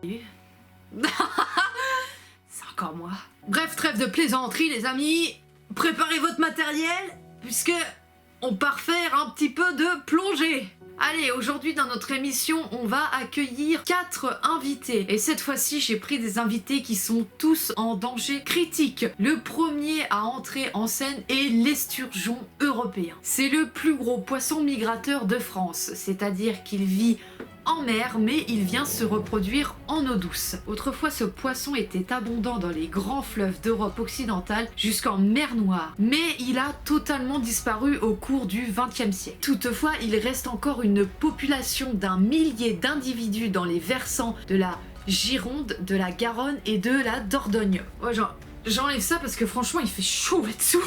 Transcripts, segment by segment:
C'est encore moi. Bref, trêve de plaisanterie les amis, préparez votre matériel, puisque on part faire un petit peu de plongée. Allez, aujourd'hui dans notre émission, on va accueillir 4 invités. Et cette fois-ci, j'ai pris des invités qui sont tous en danger critique. Le premier à entrer en scène est l'esturgeon européen. C'est le plus gros poisson migrateur de France, c'est-à-dire qu'il vit en mer, mais il vient se reproduire en eau douce. Autrefois, ce poisson était abondant dans les grands fleuves d'Europe occidentale jusqu'en mer Noire, mais il a totalement disparu au cours du XXe siècle. Toutefois, il reste encore une population d'1 millier d'individus dans les versants de la Gironde, de la Garonne et de la Dordogne. Ouais, j'enlève ça parce que franchement, il fait chaud là-dessous.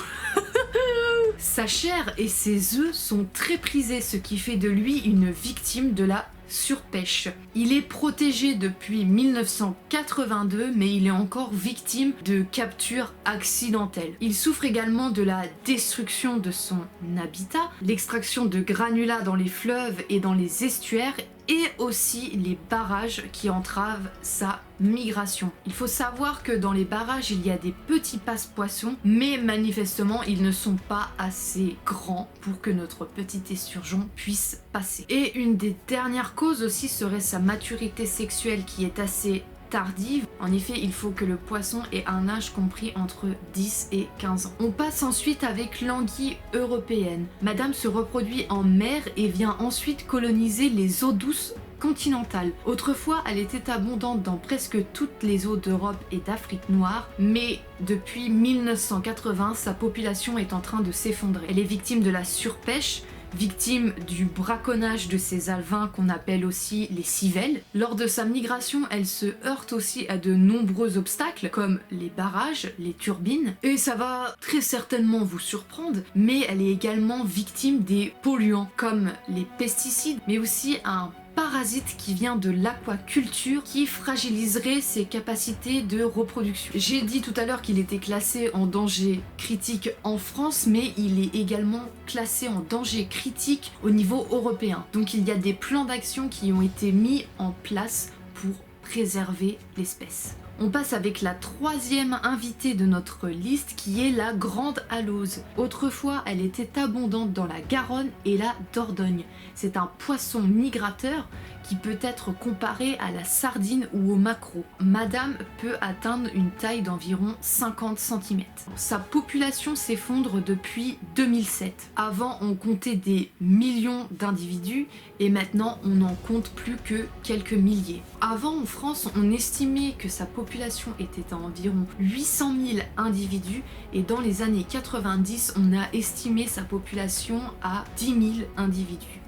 Sa chair et ses œufs sont très prisés, ce qui fait de lui une victime de la surpêche. Il est protégé depuis 1982, mais il est encore victime de captures accidentelles. Il souffre également de la destruction de son habitat, l'extraction de granulats dans les fleuves et dans les estuaires, et aussi les barrages qui entravent sa migration. Il faut savoir que dans les barrages, il y a des petits passe-poissons, mais manifestement, ils ne sont pas assez grands pour que notre petit esturgeon puisse passer. Et une des dernières causes aussi serait sa maturité sexuelle qui est assez tardive. En effet, il faut que le poisson ait un âge compris entre 10 et 15 ans. On passe ensuite avec l'anguille européenne. Madame se reproduit en mer et vient ensuite coloniser les eaux douces continentale. Autrefois, elle était abondante dans presque toutes les eaux d'Europe et d'Afrique noire, mais depuis 1980, sa population est en train de s'effondrer. Elle est victime de la surpêche, victime du braconnage de ces alevins qu'on appelle aussi les civelles. Lors de sa migration, elle se heurte aussi à de nombreux obstacles comme les barrages, les turbines, et ça va très certainement vous surprendre, mais elle est également victime des polluants comme les pesticides, mais aussi un parasite qui vient de l'aquaculture qui fragiliserait ses capacités de reproduction. J'ai dit tout à l'heure qu'il était classé en danger critique en France, mais il est également classé en danger critique au niveau européen. Donc il y a des plans d'action qui ont été mis en place pour préserver l'espèce. On passe avec la 3e invitée de notre liste qui est la grande alose. Autrefois, elle était abondante dans la Garonne et la Dordogne. C'est un poisson migrateur qui peut être comparé à la sardine ou au maquereau. Madame peut atteindre une taille d'environ 50 cm. Sa population s'effondre depuis 2007. Avant, on comptait des millions d'individus et maintenant, on n'en compte plus que quelques milliers. Avant, en France, on estimait que sa population était à environ 800 000 individus et dans les années 90, on a estimé sa population à 10 000 individus.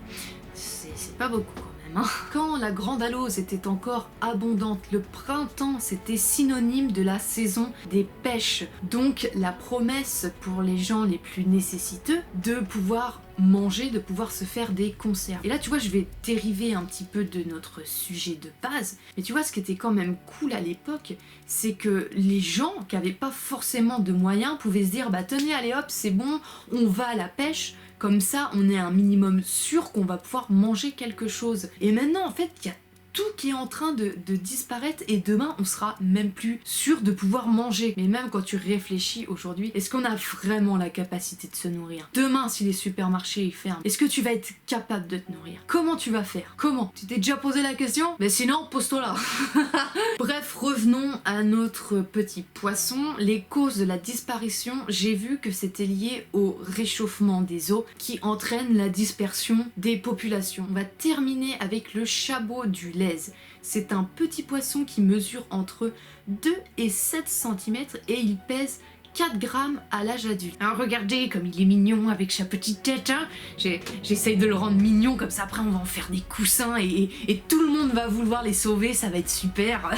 C'est pas beaucoup quand même, hein. Quand la grande alose était encore abondante, le printemps c'était synonyme de la saison des pêches. Donc la promesse pour les gens les plus nécessiteux de pouvoir manger, de pouvoir se faire des conserves. Et là tu vois, je vais dériver un petit peu de notre sujet de base, mais tu vois ce qui était quand même cool à l'époque, c'est que les gens qui n'avaient pas forcément de moyens pouvaient se dire bah tenez allez hop c'est bon, on va à la pêche. Comme ça, on est un minimum sûr qu'on va pouvoir manger quelque chose. Et maintenant, en fait, il y a tout qui est en train de disparaître et demain, on sera même plus sûr de pouvoir manger. Mais même quand tu réfléchis aujourd'hui, est-ce qu'on a vraiment la capacité de se nourrir? Demain, si les supermarchés ils ferment, est-ce que tu vas être capable de te nourrir? Comment tu vas faire? Comment? Tu t'es déjà posé la question? Mais sinon, pose-toi là. Bref, revenons à notre petit poisson. Les causes de la disparition, j'ai vu que c'était lié au réchauffement des eaux qui entraîne la dispersion des populations. On va terminer avec le chabot du lait. C'est un petit poisson qui mesure entre 2 et 7 cm et il pèse 4 grammes à l'âge adulte. Alors regardez comme il est mignon avec sa petite tête, hein. J'essaye de le rendre mignon, comme ça après on va en faire des coussins et tout le monde va vouloir les sauver, ça va être super.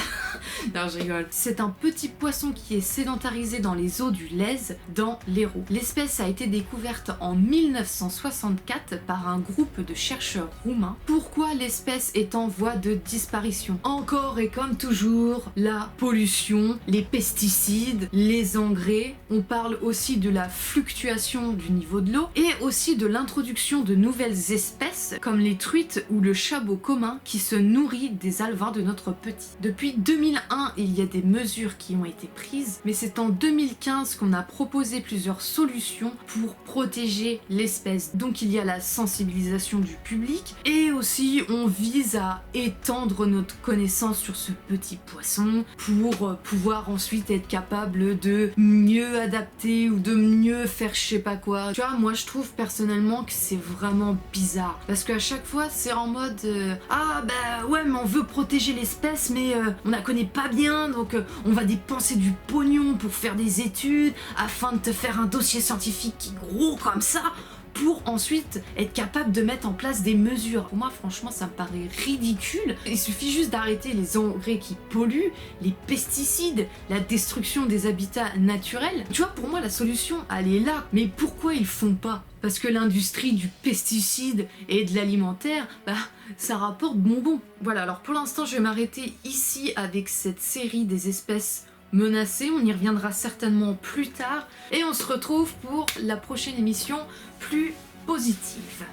Non, je rigole. C'est un petit poisson qui est sédentarisé dans les eaux du Lez, dans l'Hérault. L'espèce a été découverte en 1964 par un groupe de chercheurs roumains. Pourquoi l'espèce est en voie de disparition? Encore et comme toujours, la pollution, les pesticides, les engrais. On parle aussi de la fluctuation du niveau de l'eau et aussi de l'introduction de nouvelles espèces comme les truites ou le chabot commun qui se nourrit des alevins de notre petit. Depuis 2001, il y a des mesures qui ont été prises, mais c'est en 2015 qu'on a proposé plusieurs solutions pour protéger l'espèce. Donc il y a la sensibilisation du public et aussi on vise à étendre notre connaissance sur ce petit poisson pour pouvoir ensuite être capable de mieux adapter ou de mieux faire je sais pas quoi. Tu vois, moi je trouve personnellement que c'est vraiment bizarre parce qu'à chaque fois c'est en mode ah bah ouais mais on veut protéger l'espèce mais on la connaît pas bien donc on va dépenser du pognon pour faire des études afin de te faire un dossier scientifique qui est gros comme ça pour ensuite être capable de mettre en place des mesures. Pour moi, franchement, ça me paraît ridicule. Il suffit juste d'arrêter les engrais qui polluent, les pesticides, la destruction des habitats naturels. Tu vois, pour moi, la solution, elle est là. Mais pourquoi ils font pas? Parce que l'industrie du pesticide et de l'alimentaire, bah, ça rapporte bonbons. Voilà, alors pour l'instant, je vais m'arrêter ici avec cette série des espèces menacées. On y reviendra certainement plus tard. Et on se retrouve pour la prochaine émission plus positive.